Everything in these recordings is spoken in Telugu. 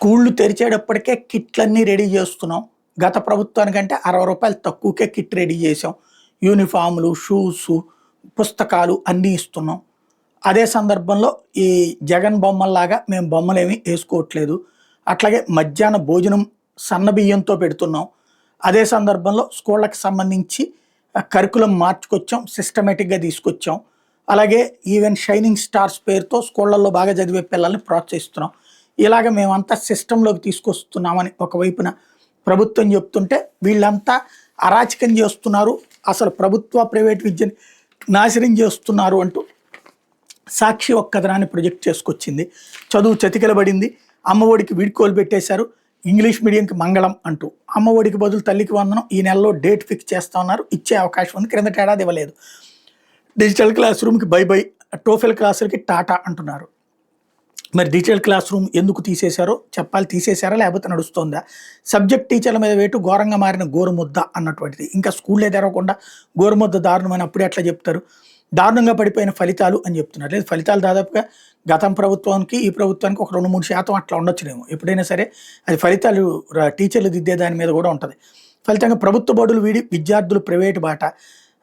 స్కూళ్ళు తెరిచేటప్పటికే కిట్లన్నీ రెడీ చేస్తున్నాం. గత ప్రభుత్వానికంటే రూ. 60 తక్కువకే కిట్ రెడీ చేసాం. యూనిఫార్మ్‌లు, షూసు, పుస్తకాలు అన్నీ ఇస్తున్నాం. అదే సందర్భంలో ఈ జగన్ బొమ్మల్లాగా మేము బొమ్మలేమి ఏసుకోవట్లేదు. అట్లాగే మధ్యాహ్న భోజనం సన్న బియ్యంతో పెడుతున్నాం. అదే సందర్భంలో స్కూళ్ళకి సంబంధించి కరికులం మార్చుకొచ్చాం. సిస్టమేటిక్‌గా తీసుకొచ్చాం. అలాగే ఈవెన్ షైనింగ్ స్టార్స్ పేరుతో స్కూళ్ళల్లో బాగా చదివే పిల్లల్ని ప్రోత్సహిస్తున్నాం. ఇలాగ మేమంతా సిస్టంలోకి తీసుకొస్తున్నామని ఒకవైపున ప్రభుత్వం చెప్తుంటే, వీళ్ళంతా అరాచకం చేస్తున్నారు, అసలు ప్రభుత్వ ప్రైవేట్ విద్యని నాశనం చేస్తున్నారు అంటూ సాక్షి ఒక కథనాన్ని ప్రొజెక్ట్ చేసుకొచ్చింది. చదువు చతికిలబడింది, అమ్మఒడికి వీడ్కోలు పెట్టేశారు, ఇంగ్లీష్ మీడియంకి మంగళం అంటూ. అమ్మఒడికి బదులు తల్లికి వందనం ఈ నెలలో డేట్ ఫిక్స్ చేస్తా ఉన్నారు, ఇచ్చే అవకాశం ఉంది, క్రిందటి ఏడాది ఇవ్వలేదు. డిజిటల్ క్లాస్ రూమ్కి బై బై, టోఫెల్ క్లాసులకి టాటా అంటున్నారు. మరి డిజిటల్ క్లాస్ రూమ్ ఎందుకు తీసేశారో చెప్పాలి. తీసేశారా లేకపోతే నడుస్తుందా? సబ్జెక్ట్ టీచర్ల మీద వేటు ఘోరంగా మారిన గోరుముద్ద అన్నటువంటిది. ఇంకా స్కూళ్ళే తెరవకుండా గోరుముద్ద దారుణమని అప్పుడే ఎట్లా చెప్తారు? దారుణంగా పడిపోయిన ఫలితాలు అని చెప్తున్నారు. లేదు, ఫలితాలు దాదాపుగా గతం ప్రభుత్వానికి ఈ ప్రభుత్వానికి ఒక 2-3% అట్లా ఉండొచ్చునేమో. ఎప్పుడైనా సరే అది ఫలితాలు టీచర్లు దిద్దే దాని మీద కూడా ఉంటుంది. ఫలితంగా ప్రభుత్వ బడులు వీడి విద్యార్థులు ప్రైవేటు బాట.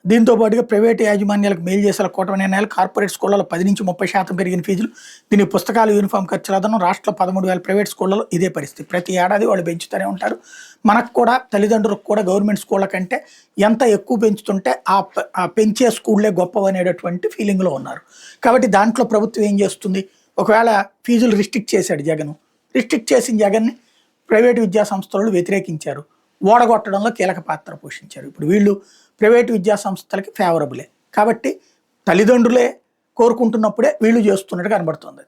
దీంతో పాటుగా ప్రైవేటు యాజమాన్యాలకు మేలు చేసేలా కూటమి నిర్ణయాలు. కార్పొరేట్ స్కూళ్ళలో 10-30% పెరిగిన ఫీజులు. దీని పుస్తకాలు, యూనిఫామ్ ఖర్చుల అదనం. రాష్ట్రంలో 13,000 ప్రైవేట్ స్కూళ్ళలో ఇదే పరిస్థితి. ప్రతి ఏడాది వాళ్ళు పెంచుతూనే ఉంటారు. మనకు కూడా తల్లిదండ్రులకు కూడా గవర్నమెంట్ స్కూళ్ళ కంటే ఎంత ఎక్కువ పెంచుతుంటే ఆ పెంచే స్కూళ్ళే గొప్పవనేటటువంటి ఫీలింగ్లో ఉన్నారు. కాబట్టి దాంట్లో ప్రభుత్వం ఏం చేస్తుంది? ఒకవేళ ఫీజులు రిస్ట్రిక్ట్ చేశాడు జగన్. రిస్ట్రిక్ట్ చేసిన జగన్ని ప్రైవేటు విద్యా సంస్థలు వ్యతిరేకించారు, ఓడగొట్టడంలో కీలక పాత్ర పోషించారు. ఇప్పుడు వీళ్ళు ప్రైవేటు విద్యా సంస్థలకి ఫేవరబులే. కాబట్టి తల్లిదండ్రులే కోరుకుంటున్నప్పుడే వీళ్ళు చేస్తున్నట్టు కనబడుతుంది.